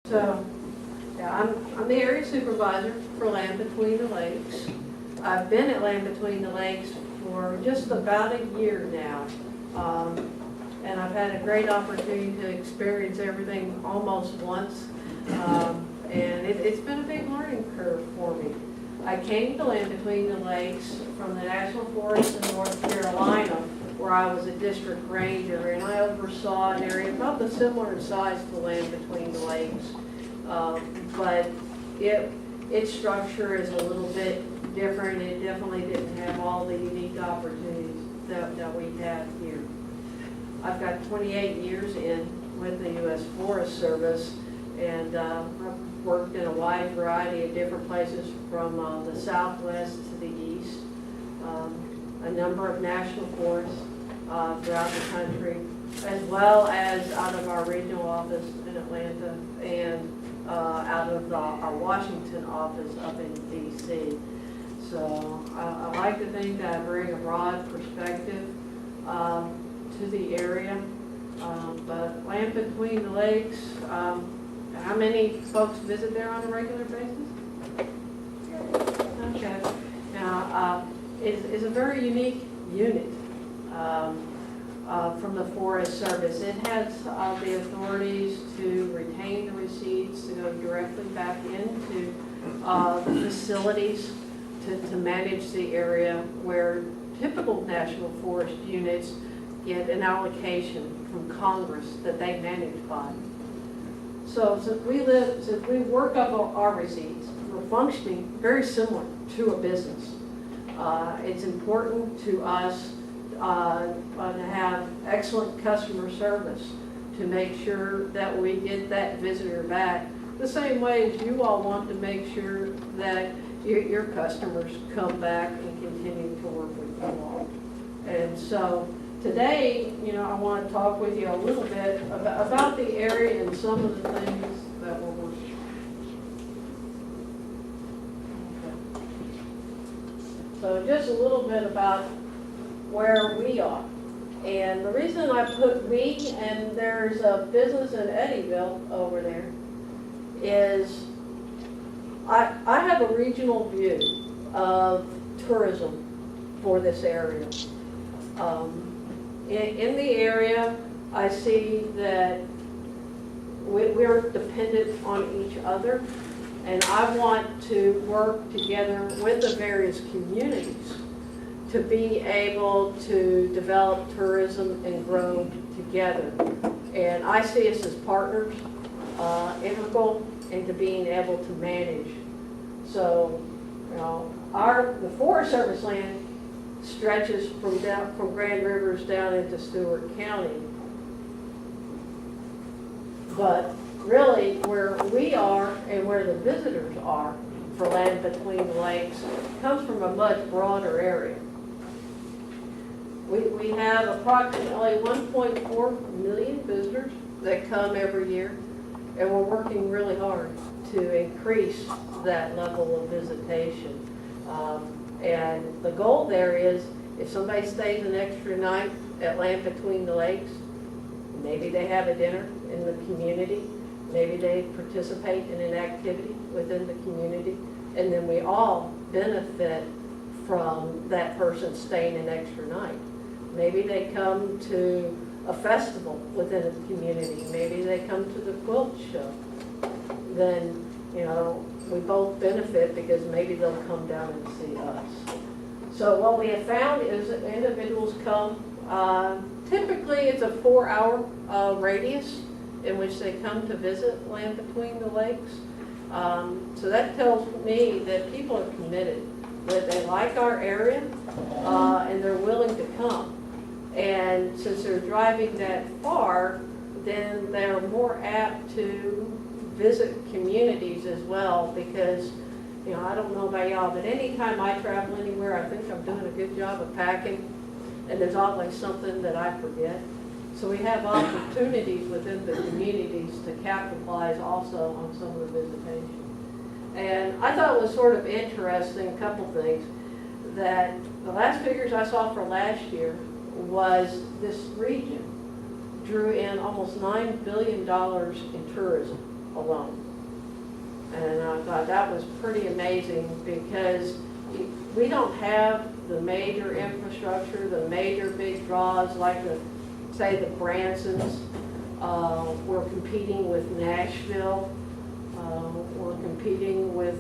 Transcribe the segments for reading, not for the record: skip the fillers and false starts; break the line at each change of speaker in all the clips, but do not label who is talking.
So, yeah, I'm the area supervisor for Land Between the Lakes. I've been at Land Between the Lakes for just about a year now. And I've had a great opportunity to experience everything almost once. And it's been a big learning curve for me. I came to Land Between the Lakes from the National Forest in North Carolina, where I was a district ranger, and I oversaw an area about the similar size to Land Between the Lakes. But its structure is a little bit different. It definitely didn't have all the unique opportunities that we have here. I've got 28 years in with the U.S. Forest Service, and I've worked in a wide variety of different places from the southwest to the east, a number of national forests throughout the country, as well as out of our regional office in Atlanta and out of our Washington office up in D.C. So I like to think that I bring a broad perspective to the area, but Land Between the Lakes, how many folks visit there on a regular basis? Okay. Now, it's a very unique unit from the Forest Service. It has the authorities to retain the receipts, to go directly back into the facilities to manage the area, where typical national forest units get an allocation from Congress that they manage by. So since we work up our receipts, we're functioning very similar to a business. It's important to us to have excellent customer service, to make sure that we get that visitor back, the same way as you all want to make sure that your customers come back and continue to work with you all. And so today, I want to talk with you a little bit about the area and some of the things that we're working on. Okay. So just a little bit about where we are. And the reason I put we, and there's a business in Eddyville over there, is I have a regional view of tourism for this area. In the area, I see that we're dependent on each other, and I want to work together with the various communities to be able to develop tourism and grow together. And I see us as partners, integral into being able to manage. So, the Forest Service land stretches from Grand Rivers down into Stewart County. But really, where we are and where the visitors are for Land Between the Lakes comes from a much broader area. We have approximately 1.4 million visitors that come every year, and we're working really hard to increase that level of visitation. And the goal there is, if somebody stays an extra night at Land Between the Lakes, maybe they have a dinner in the community, maybe they participate in an activity within the community, and then we all benefit from that person staying an extra night. Maybe they come to a festival within a community, maybe they come to the quilt show. Then, we both benefit, because maybe they'll come down and see us. So what we have found is that individuals come, typically it's a 4-hour radius in which they come to visit Land Between the Lakes. So that tells me that people are committed, that they like our area, and they're willing to come. And since they're driving that far, then they're more apt to visit communities as well, because I don't know about y'all, but anytime I travel anywhere, I think I'm doing a good job of packing, and there's always something that I forget. So we have opportunities within the communities to capitalize also on some of the visitation. And I thought it was sort of interesting, a couple things, that the last figures I saw for last year was this region drew in almost $9 billion in tourism. alone. And I thought that was pretty amazing because we don't have the major infrastructure, the major big draws like say the Bransons. We're competing with Nashville. We're competing with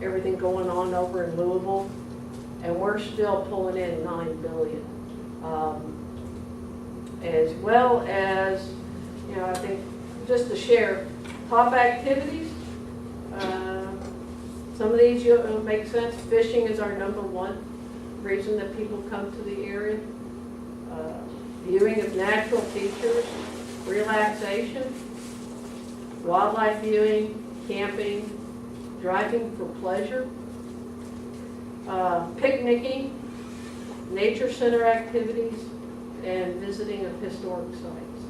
everything going on over in Louisville, and we're still pulling in $9 billion. As well as, I think just to share top activities. Some of these make sense. Fishing is our #1 reason that people come to the area. Viewing of natural features, relaxation, wildlife viewing, camping, driving for pleasure, picnicking, nature center activities, and visiting of historic sites.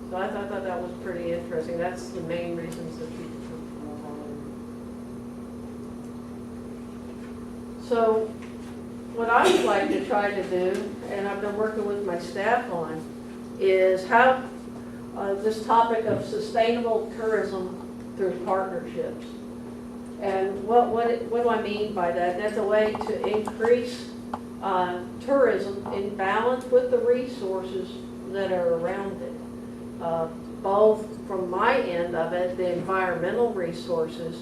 So I thought that was pretty interesting. That's the main reasons that people come from Ohio. So what I would like to try to do, and I've been working with my staff on, is have this topic of sustainable tourism through partnerships. And what do I mean by that? That's a way to increase tourism in balance with the resources that are around it. Both from my end of it, the environmental resources,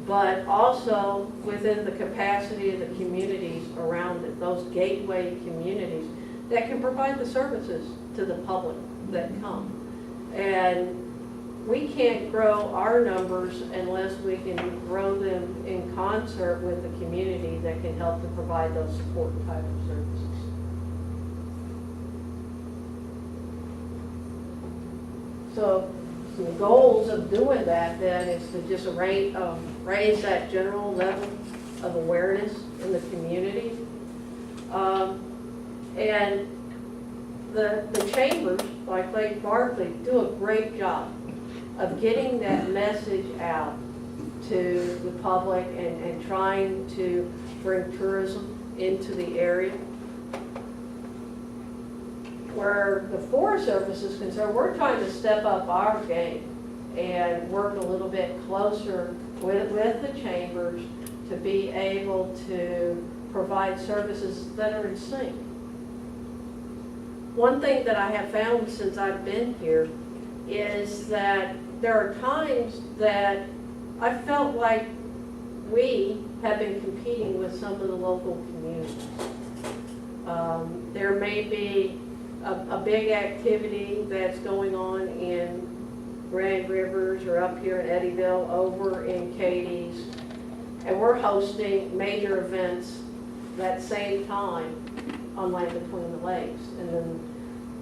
but also within the capacity of the communities around it, those gateway communities that can provide the services to the public that come. And we can't grow our numbers unless we can grow them in concert with the community that can help to provide those support type of services. So the goals of doing that then is to just raise that general level of awareness in the community. And the chambers, like Lake Barkley, do a great job of getting that message out to the public and trying to bring tourism into the area. Where the Forest Service is concerned, we're trying to step up our game and work a little bit closer with the chambers to be able to provide services that are in sync. One thing that I have found since I've been here is that there are times that I felt like we have been competing with some of the local communities. There may be a big activity that's going on in Grand Rivers or up here in Eddyville, over in Katie's, and we're hosting major events that same time on Land Between the Lakes. And then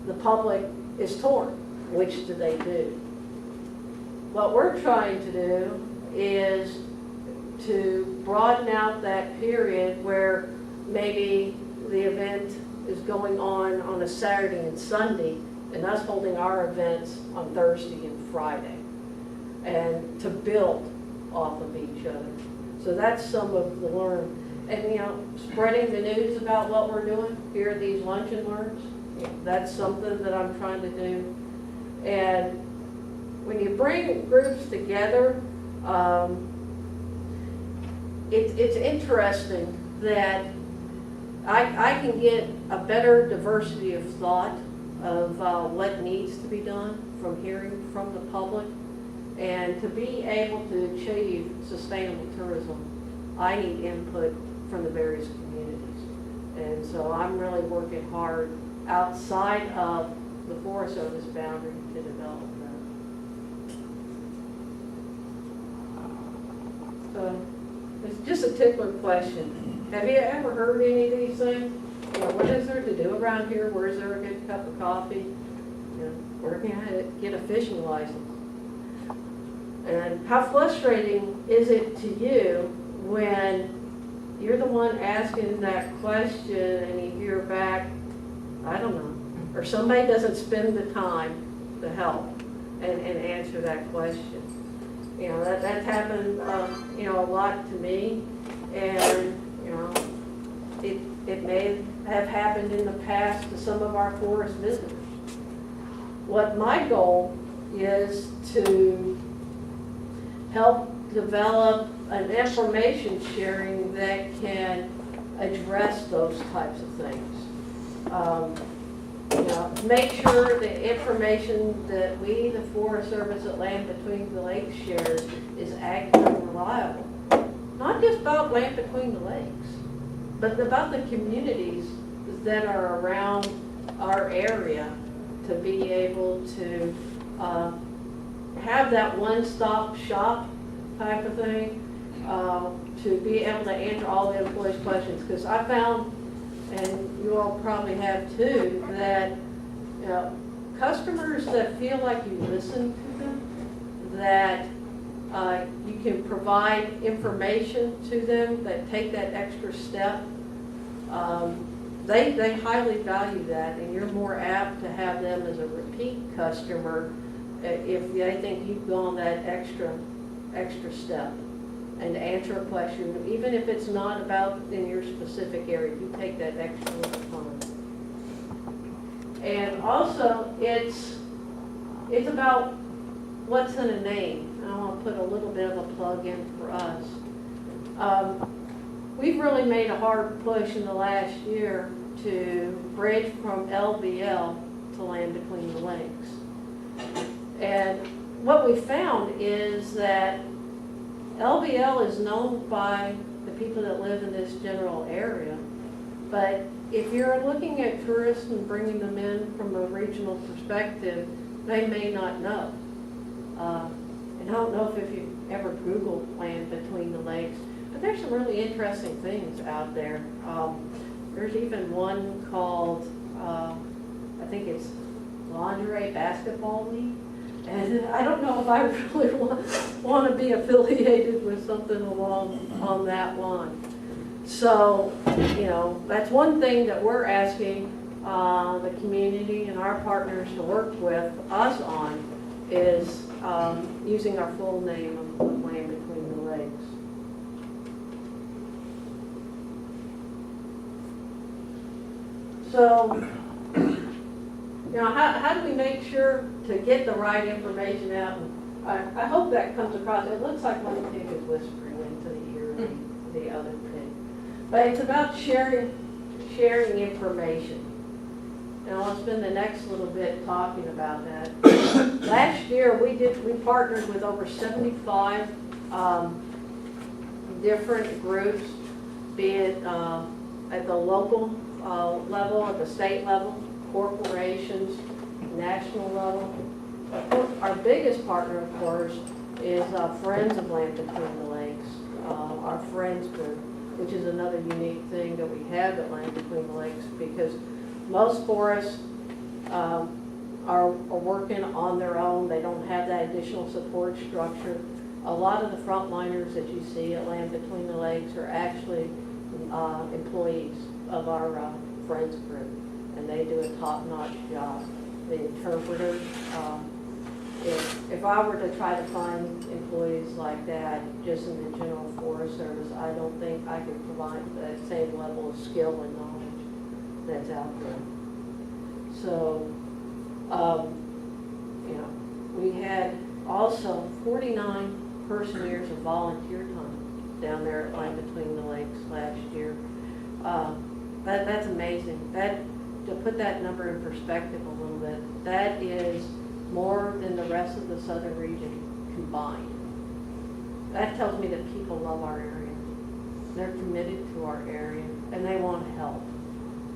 the public is torn. Which do they do? What we're trying to do is to broaden out that period where maybe the event is going on a Saturday and Sunday, and us holding our events on Thursday and Friday, and to build off of each other. So that's some of the learn. And spreading the news about what we're doing here at these lunch and learns, that's something that I'm trying to do. And when you bring groups together, it's interesting that I can get a better diversity of thought of what needs to be done from hearing from the public. And to be able to achieve sustainable tourism, I need input from the various communities. And so I'm really working hard outside of the Forest Service boundary to develop that. So it's just a tickler question. Have you ever heard any of these things? What is there to do around here? Where is there a good cup of coffee? Where can I get a fishing license? And how frustrating is it to you when you're the one asking that question and you hear back, I don't know, or somebody doesn't spend the time to help and answer that question. That's happened, a lot to me, and it may have happened in the past to some of our forest visitors. What my goal is to help develop an information sharing that can address those types of things. You know, make sure the information that we, the Forest Service at Land Between the Lakes, shares is accurate and reliable. Not just about Land Between the Lakes, but about the communities that are around our area, to be able to have that one-stop shop type of thing, to be able to answer all the employees' questions. Because I found, and you all probably have too, that customers that feel like you listen to them, that you can provide information to them, that take that extra step, they highly value that, and you're more apt to have them as a repeat customer if they think you've gone that extra step and answer a question, even if it's not about in your specific area, you take that extra little time. And also, it's about what's in a name. I want to put a little bit of a plug in for us. We've really made a hard push in the last year to bridge from LBL to Land Between the Lakes. And what we found is that LBL is known by the people that live in this general area, but if you're looking at tourists and bringing them in from a regional perspective, they may not know. And I don't know if you've ever Googled Land Between the Lakes, but there's some really interesting things out there. There's even one called, I think it's Lingerie Basketball League. And I don't know if I really want to be affiliated with something on that line. So, you know, that's one thing that we're asking the community and our partners to work with us on, is using our full name of Land Between the Lakes. So, you know, how do we make sure to get the right information out? And I hope that comes across. It looks like one pig is whispering into the ear of the other pig. But it's about sharing information. And I'll spend the next little bit talking about that. Last year we partnered with over 75 different groups, be it at the local level, at the state level, corporations, national level. Our biggest partner, of course, is Friends of Land Between the Lakes, our Friends group, which is another unique thing that we have at Land Between the Lakes, because most forests are working on their own. They don't have that additional support structure. A lot of the frontliners that you see at Land Between the Lakes are actually employees of our Friends group, and they do a top-notch job. The interpreters, if I were to try to find employees like that just in the General Forest Service, I don't think I could provide that same level of skill and knowledge that's out there. So, you know, we had also 49 person years of volunteer time down there at Land Between the Lakes last year. That's amazing. To put that number in perspective a little bit, that is more than the rest of the southern region combined. That tells me that people love our area. They're committed to our area, and they want to help.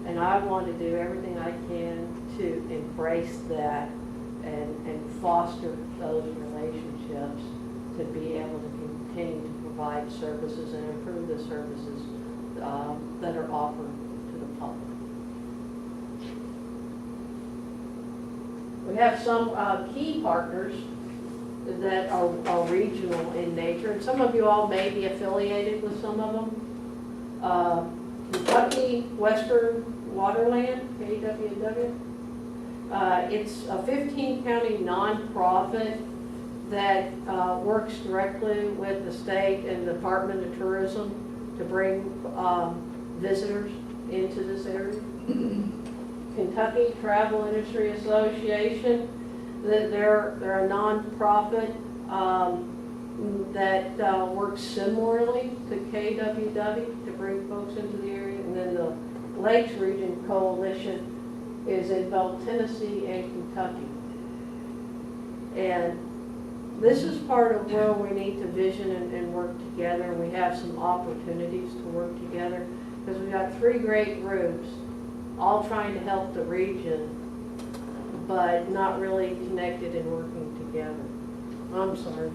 And I want to do everything I can to embrace that and foster those relationships, to be able to continue to provide services and improve the services that are offered to the public. We have some key partners that are regional in nature, and some of you all may be affiliated with some of them. Kentucky Western Waterland, KWW. It's a 15-county nonprofit that works directly with the state and the Department of Tourism to bring visitors into this area. Kentucky Travel Industry Association, they're a nonprofit that works similarly to KWW to bring folks into the area. And then the Lakes Region Coalition is in both Tennessee and Kentucky. And this is part of where we need to vision and work together, and we have some opportunities to work together, because we've got 3 great groups all trying to help the region, but not really connected and working together. I'm sorry.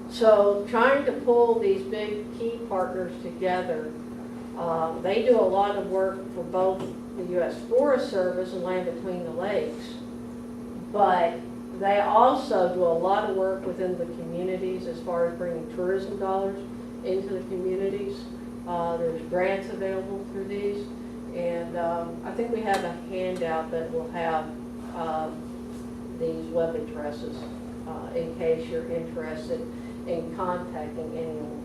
So trying to pull these big key partners together, they do a lot of work for both the U.S. Forest Service and Land Between the Lakes, but they also do a lot of work within the communities as far as bringing tourism dollars into the communities. There's grants available through these, and I think we have a handout that will have these web addresses in case you're interested in contacting anyone.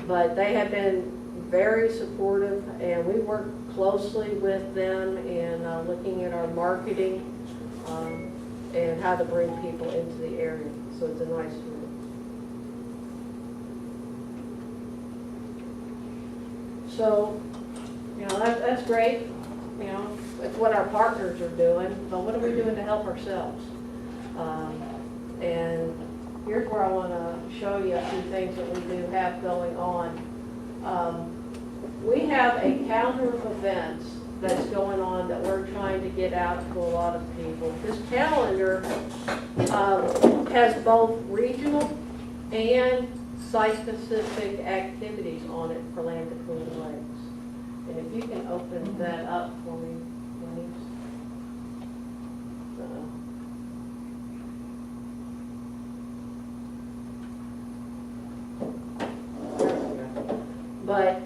But they have been very supportive, and we work closely with them in looking at our marketing and how to bring people into the area. So it's a nice group. So, you know, that's great. You know, it's what our partners are doing, but what are we doing to help ourselves? And here's where I want to show you a few things that we do have going on. We have a calendar of events that's going on that we're trying to get out to a lot of people. This calendar has both regional and site-specific activities on it for Land Between the Lakes. And if you can open that up for me, please. But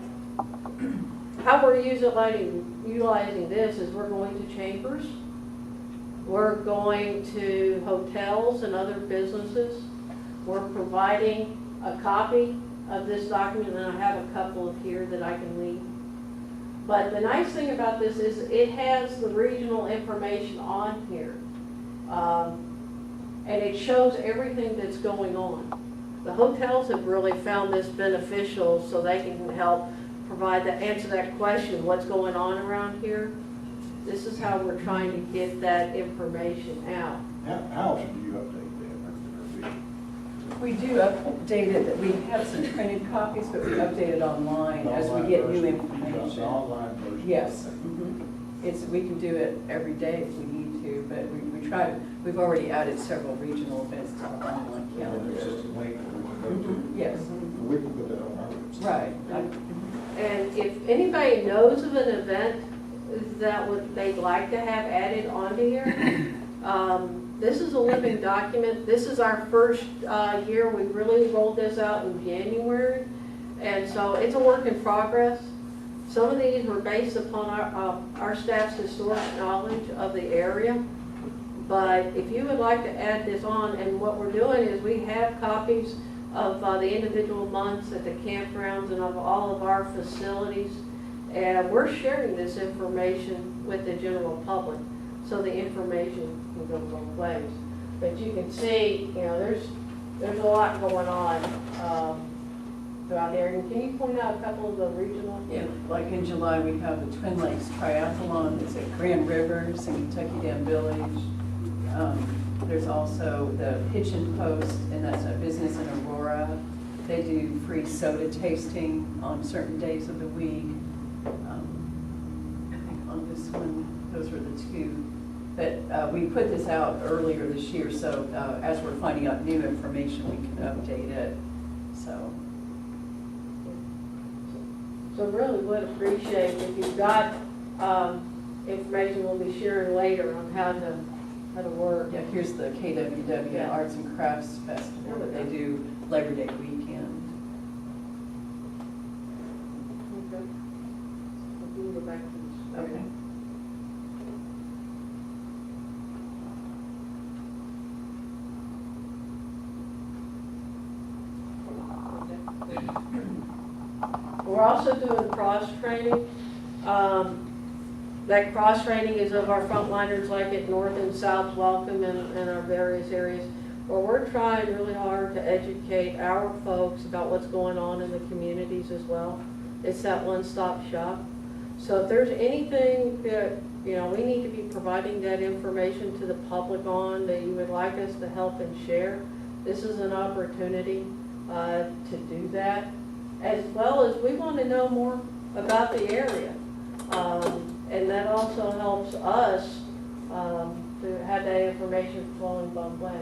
how we're utilizing this is we're going to chambers, we're going to hotels and other businesses, we're providing a copy of this document, and I have a couple of here that I can leave. But the nice thing about this is it has the regional information on here, and it shows everything that's going on. The hotels have really found this beneficial, so they can help provide answer that question, what's going on around here. This is how we're trying to get that information out.
How often do you update that?
We do update it. We have some printed copies, but we update it online as we get new information.
Online version?
Yes. We can do it every day if we need to, but we try to, we've already added several regional events to the online calendar.
It's just a link that we can go to.
Yes.
We can put that on our website.
Right.
And if anybody knows of an event that they'd like to have added onto here, this is a living document. This is our first year. We really rolled this out in January, and so it's a work in progress. Some of these were based upon our staff's historic knowledge of the area. But if you would like to add this on, and what we're doing is we have copies of the individual months at the campgrounds and of all of our facilities, and we're sharing this information with the general public, so the information can go both ways. But you can see, you know, there's a lot going on throughout there. And can you point out a couple of the regional?
Yeah, like in July, we have the Twin Lakes Triathlon. It's at Grand Rivers in Kentucky Dam Village. There's also the Hitch and Post, and that's a business in Aurora. They do free soda tasting on certain days of the week. I think on this one, those were the two. But we put this out earlier this year, so as we're finding out new information, we can update it.
So really would appreciate if you've got information we'll be sharing later on how to work.
Yeah, here's the KWW
Yeah.
Arts and Crafts Festival that they do Labor Day weekend.
Okay. We can go back to this.
Okay.
We're also doing cross-training. That cross-training is of our frontliners like at North and South Welcome and our various areas. where we're trying really hard to educate our folks about what's going on in the communities as well. It's that one-stop shop. So if there's anything that, you know, we need to be providing that information to the public on that you would like us to help and share, this is an opportunity to do that. As well as we want to know more about the area. And that also helps us to have that information flowing both ways.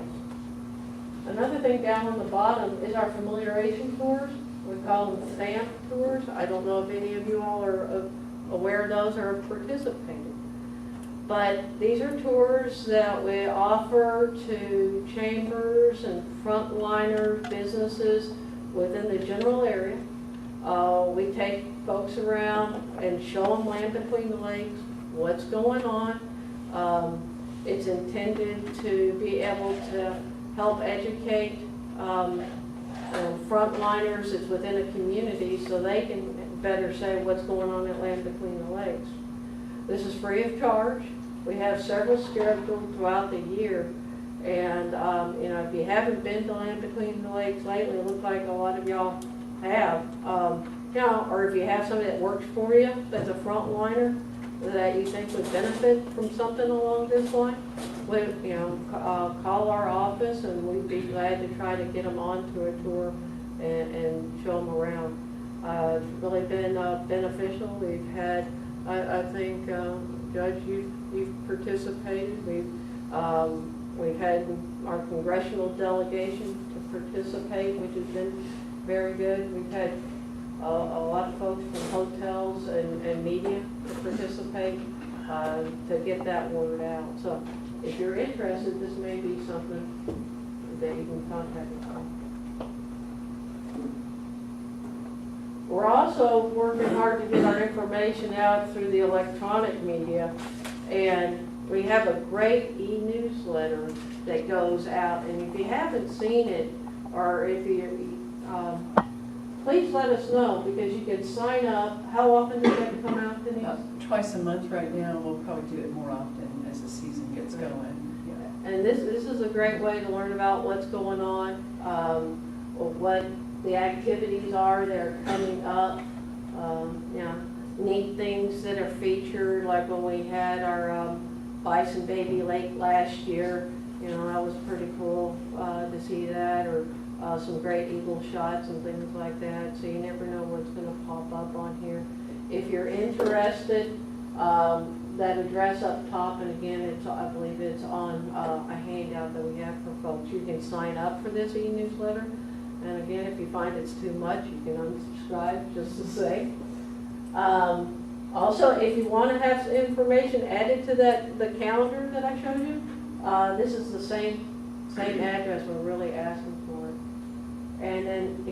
Another thing down on the bottom is our familiarization tours. We call them stamp tours. I don't know if any of you all are aware of those or have participated. But these are tours that we offer to chambers and frontliner businesses within the general area. We take folks around and show them Land Between the Lakes, what's going on. It's intended to be able to help educate frontliners that's within a community so they can better say what's going on at Land Between the Lakes. This is free of charge. We have several scheduled throughout the year. And you know, if you haven't been to Land Between the Lakes lately, it looks like a lot of y'all have. You know, or if you have somebody that works for you that's a frontliner that you think would benefit from something along this line, you know, call our office and we'd be glad to try to get them onto a tour and show them around. It's really been beneficial. We've had, I think, Judge, you've participated. We've had our congressional delegation to participate, which has been very good. We've had a lot of folks from hotels and media to participate to get that word out. So if you're interested, this may be something that you can contact us on. We're also working hard to get our information out through the electronic media, and we have a great e-newsletter that goes out, and if you haven't seen it, or if you please let us know, because you can sign up. How often does that come out, Denise?
Twice a month right now. We'll probably do it more often as the season gets going. Yeah.
And this is a great way to learn about what's going on, what the activities are that are coming up, you know, neat things that are featured, like when we had our Bison Baby Lake last year. You know, that was pretty cool to see that, or some great eagle shots and things like that. So you never know what's going to pop up on here. If you're interested, that address up top, and again, I believe it's on a handout that we have for folks. You can sign up for this e-newsletter. And again, if you find it's too much, you can unsubscribe, just to say. Also, if you want to have information added to the calendar that I showed you, this is the same address. We're really asking for it. And then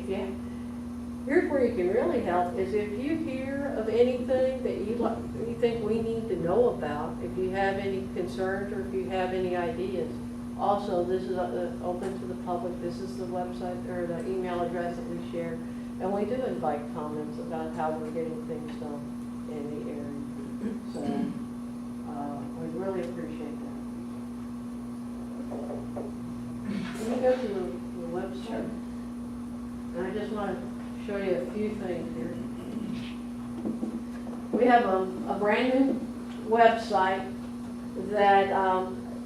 here's where you can really help is if you hear of anything that you think we need to know about, if you have any concerns or if you have any ideas. Also, this is open to the public. This is the website or the email address that we share. And we do invite comments about how we're getting things done in the area. So we really appreciate that. Can you go to the website?
Sure.
And I just want to show you a few things here. We have a brand new website that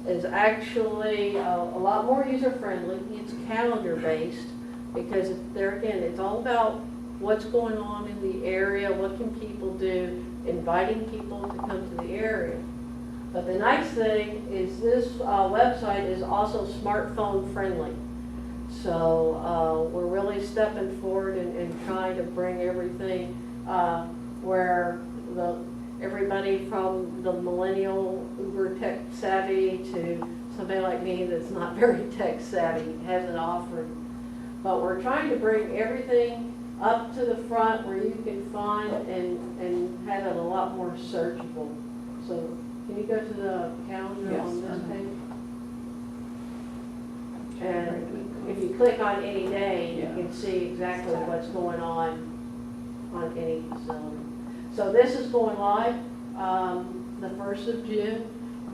is actually a lot more user-friendly. It's calendar-based because there again, it's all about what's going on in the area, what can people do, inviting people to come to the area. But the nice thing is this website is also smartphone-friendly. So we're really stepping forward and trying to bring everything where everybody from the millennial uber tech savvy to somebody like me that's not very tech savvy has an offering. But we're trying to bring everything up to the front where you can find and have it a lot more searchable. So can you go to the calendar
Yes,
on this page? And if you click on any day, you can see exactly what's going on any facility. So this is going live the 1st of June,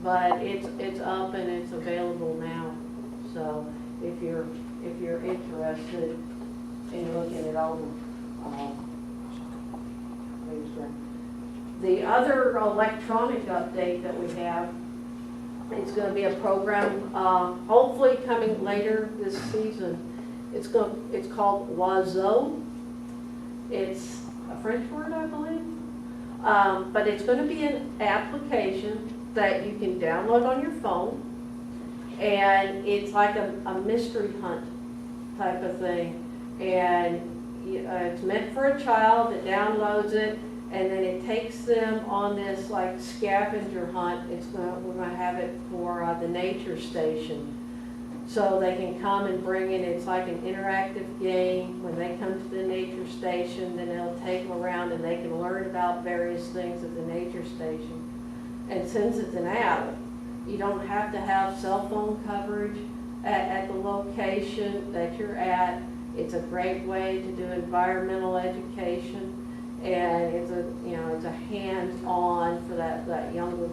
but it's up and it's available now. So if you're interested in looking it over. The other electronic update that we have, it's going to be a program, hopefully coming later this season. It's called Oasis. It's a French word, I believe. But it's going to be an application that you can download on your phone. And it's like a mystery hunt type of thing. And it's meant for a child that downloads it, and then it takes them on this like scavenger hunt. We're going to have it for the nature station. So they can come and bring in, it's like an interactive game. When they come to the nature station, then it'll take them around and they can learn about various things at the nature station. And since it's an app, you don't have to have cell phone coverage at the location that you're at. It's a great way to do environmental education, and it's a hands-on for that younger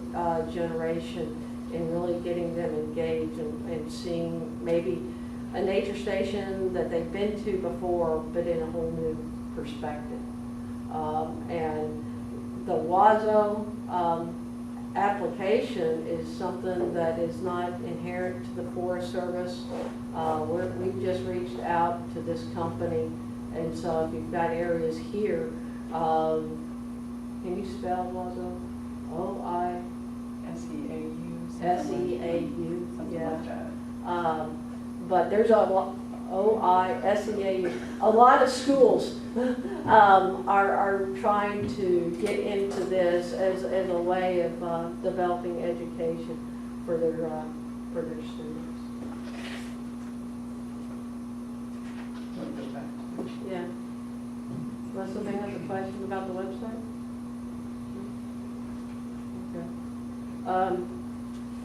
generation, and really getting them engaged and seeing maybe a nature station that they've been to before, but in a whole new perspective. And the WASO application is something that is not inherent to the Forest Service. We've just reached out to this company, and so if you've got areas here, can you spell WASO?
SEAU.
SEAU,
Something
yeah.
like that.
But there's OISEAU. A lot of schools are trying to get into this as a way of developing education for their students.
We'll go back.
Yeah. Unless somebody has a question about the website? Okay.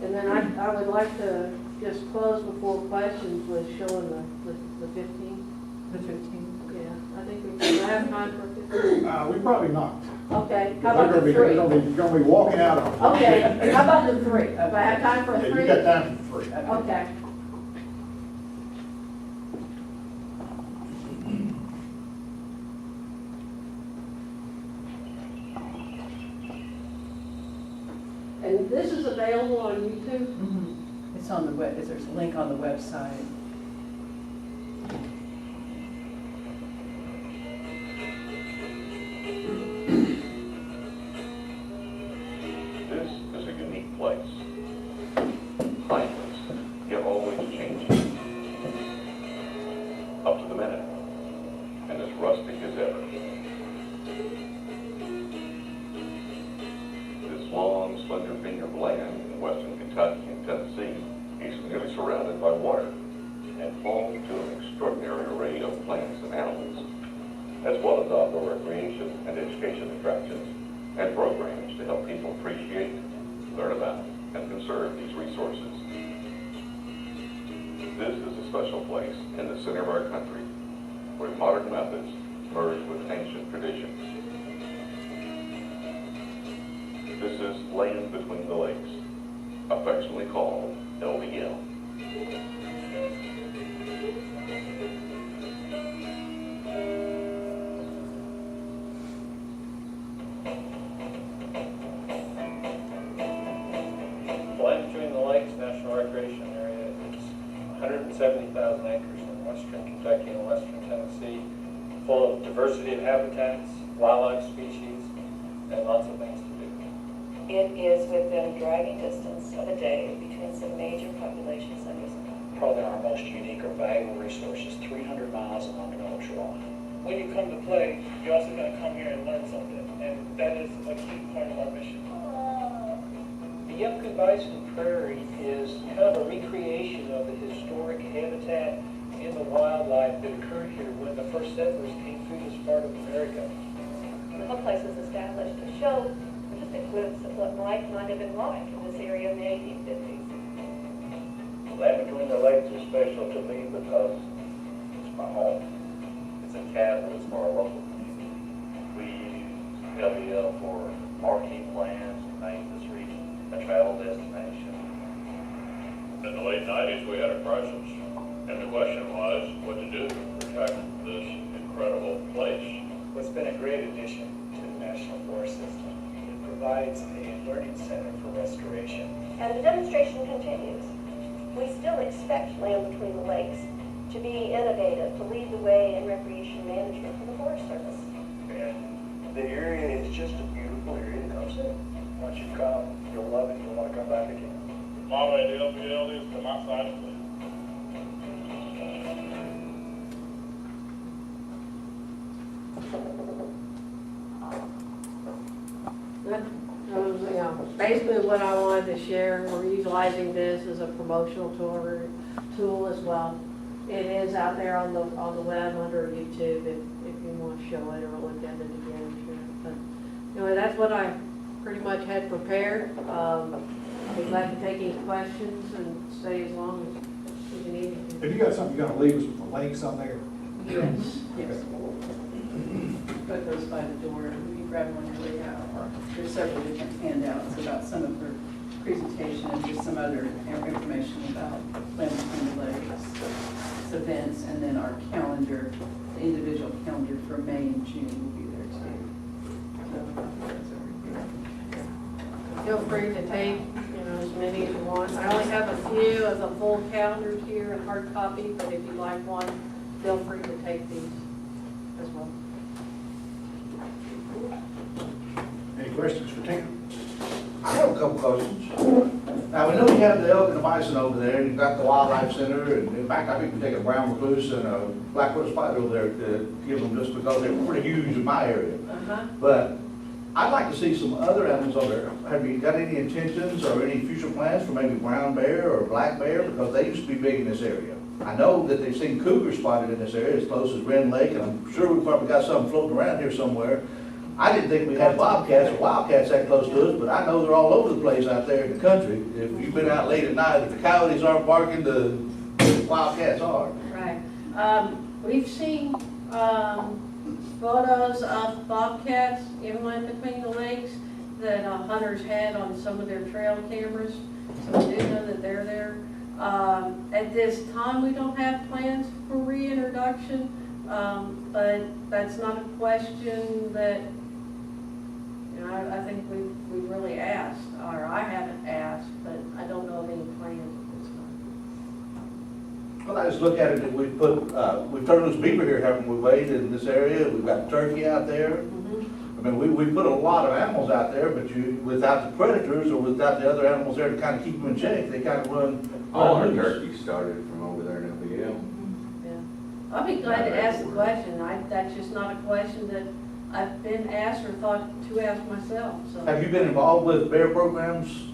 And then I would like to just close before questions with showing the 15.
The 15th.
Yeah, I think we have time for 15.
We probably not.
Okay, how about the
They're
3?
gonna be walking out of.
Okay, how about the 3? Do I have time for a
Yeah,
3?
you got time for 3.
Okay. And this is available on YouTube?
Mm-hmm. It's on the web, there's a link on the website.
This is a unique place. Timeless, yet always changing. Up to the minute, and as rustic as ever. This long, slender finger of land in western Kentucky and Tennessee is nearly surrounded by water and home to an extraordinary array of plants and animals, as well as outdoor recreation and education attractions and programs to help people appreciate, learn about, and conserve these resources. This is a special place in the center of our country where modern methods merge with ancient traditions. This is Land Between the Lakes, affectionately called LBL.
Land Between the Lakes National Recreation Area is 170,000 acres in western Kentucky and western Tennessee, full of diversity of habitats, wildlife species, and lots of things to do.
It is within driving distance of a day between some major population centers.
Probably our most unique or valuable resource is 300 miles along the Gulf Shore.
When you come to play, you're also going to come here and learn something, and that is a key part of our mission.
The Yupka Bison Prairie is kind of a recreation of the historic habitat and the wildlife that occurred here when the first settlers came through this part of America.
The whole place was established to show just a glimpse of what life might have been like in this area in the 1850s.
Land Between the Lakes is special to me because it's my home. It's a catalyst for our local community. We use LBL for marketing plans to make this region a travel destination.
In the late 90s, we had a crisis in the
question was what to do to protect this incredible place.
Well, it's been a great addition to the National Forest System. It provides a learning center for restoration.
And the demonstration continues. We still expect Land Between the Lakes to be innovative, to lead the way in recreation management for the Forest Service.
And the area is just a beautiful area to come see. Once you come, you'll love it, you'll want to come back again.
My way to LPL is to my side of the
That was, you know, basically what I wanted to share. We're utilizing this as a promotional tool as well. It is out there on the web under YouTube if you want to show it or look at it again. Sure. But anyway, that's what I pretty much had prepared. I'd be glad to take any questions and stay as long as you need.
Have you got something you're gonna leave us with the links on there?
Yes, yes. Put those by the door, and you can grab one on your way out. There's several different handouts about some of her presentation and just some other information about Land Between the Lakes, events, and then our calendar, the individual calendar for May and June will be there too. So, those are here.
Feel free to take, as many as you want. I only have a few of the full calendars here in hard copy, but if you'd like one, feel free to take these as well.
Any questions for Tina?
I have a couple questions. Now, we know you have the elk and the bison over there, and you've got the wildlife center, and in fact, I think we take a brown recluse and a black-footed spider over there to give them just because they're pretty huge in my area. But I'd like to see some other animals over there. Have you got any intentions or any future plans for maybe brown bear or black bear? Because they used to be big in this area. I know that they've seen cougars spotted in this area as close as Wren Lake, and I'm sure we've probably got some floating around here somewhere. I didn't think we had bobcats or wildcats that close to us, but I know they're all over the place out there in the country. If you've been out late at night, if the coyotes aren't barking, the wildcats are.
Right. We've seen photos of bobcats in Land Between the Lakes that hunters had on some of their trail cameras, so we do know that they're there. At this time, we don't have plans for reintroduction, but that's not a question that I think we've really asked, or I haven't asked, but I don't know of any plans at this time.
Well, I just look at it, that we've turned loose beaver here, haven't we, Wade, in this area? We've got turkey out there. I mean, we put a lot of animals out there, but without the predators or without the other animals there to kind of keep them in check, they kind of run.
All our
loose.
turkeys started from over there in LBL.
Yeah. I'll be glad to ask the question. That's just not a question that I've been asked or thought to ask myself, so.
Have you been involved with bear programs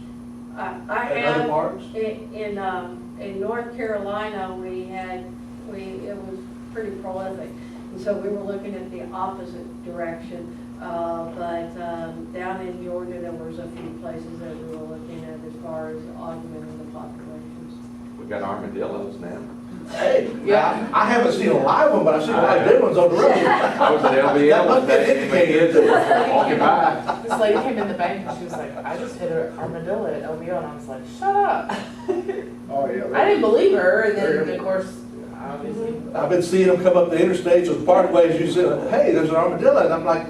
I
at other
have,
parks?
in North Carolina, it was pretty prolific. And so we were looking at the opposite direction. But down in Georgia, there was a few places that we were looking at as far as augmenting the populations.
We got armadillos now.
Hey, yeah, I haven't seen a live one, but I've seen a lot of dead ones on the road.
I was at LBL
That must be
today, and my kids were walking by.
This lady came in the bank and she was like, I just hit an armadillo at LBO, and I was like, shut up.
Oh, yeah.
I didn't believe her, and then of course, obviously.
I've been seeing them come up the interstates or the parkways. You said, hey, there's an armadillo. And I'm like,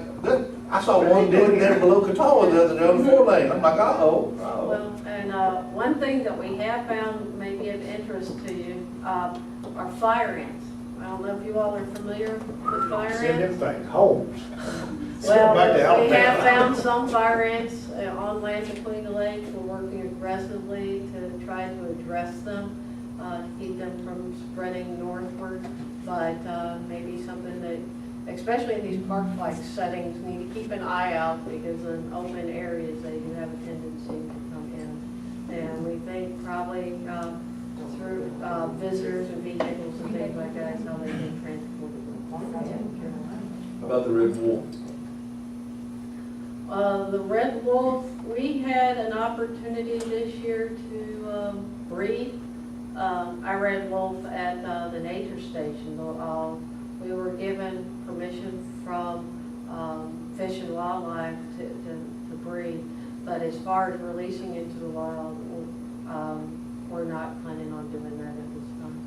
I saw one dead there below Catawba the other day on the 4-lane. I'm like, uh-oh.
Well, and one thing that we have found may be of interest to you are fire ants. I don't know if you all are familiar with fire
Send them
ants.
things home.
Well,
Back to
we have
Alabama.
found some fire ants on Land Between the Lakes. We're working aggressively to try to address them, to keep them from spreading northward. But maybe something that, especially in these park-like settings, need to keep an eye out, because in open areas, they do have a tendency to come in. And we think probably through visitors and vehicles and things like that is how they get transported.
How about the red wolf?
The red wolf, we had an opportunity this year to breed our red wolf at the nature station. We were given permission from Fish and Wildlife to breed, but as far as releasing into the wild, we're not planning on doing that at this time.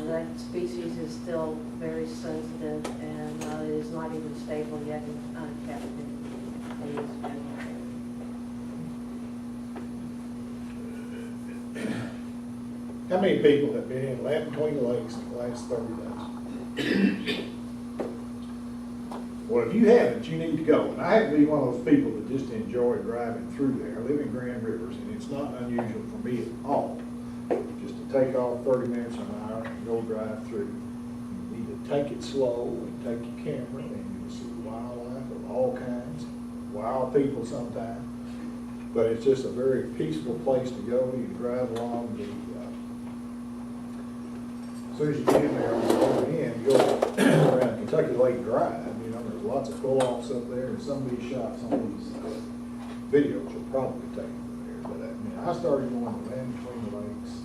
That species is still very sensitive and it is not even stable yet in captivity. It is very rare.
How many people have been in Land Between the Lakes in the last 30 days? Well, if you haven't, you need to go. And I happen to be one of those people that just enjoy driving through there. I live in Grand Rivers, and it's not unusual for me at all just to take off 30 minutes or an hour and go drive through. You need to take it slow and take your camera, and you'll see wildlife of all kinds, wild people sometimes. But it's just a very peaceful place to go. You drive along the as soon as you get in there, you go in, you go around Kentucky Lake Drive, you know, there's lots of pull-offs up there, and some of these shots, some of these videos will probably take you there. But I started going to Land Between the Lakes.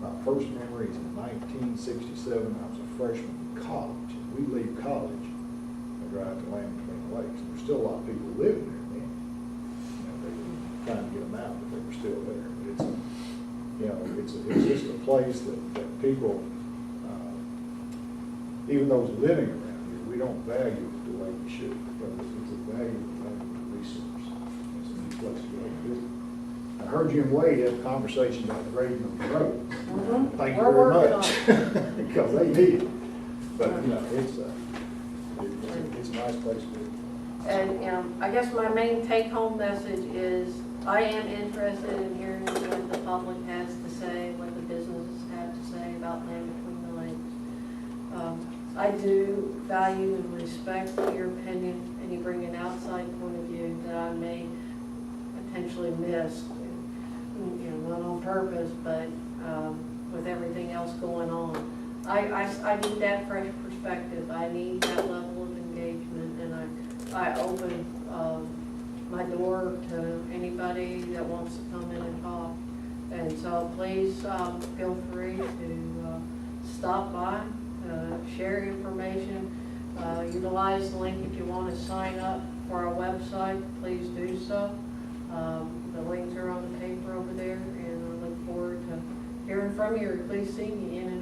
My first memory is in 1967. I was a freshman in college. And we leave college and drive to Land Between the Lakes. And there's still a lot of people living there then. You know, they were trying to get them out, but they were still there. But it's, you know, it's just a place that people, even those living around here, we don't value it the way we should, because it's a valuable resource. It's a neat place to go visit. I heard you and Wade have a conversation about grading on the road. Thank you
We're
very
working
much, because they need it. But, you know, it's a nice place to be.
And, I guess my main take-home message is I am interested in hearing what the public has to say, what the businesses have to say about Land Between the Lakes. I do value and respect your opinion, and you bring an outside point of view that I may potentially miss, you know, not on purpose, but with everything else going on. I need that fresh perspective. I need that level of engagement, and I open my door to anybody that wants to come in and talk. And so please feel free to stop by, share information, utilize the link if you want to sign up for our website, please do so. The links are on the paper over there, and I look forward to hearing from you, or please see me in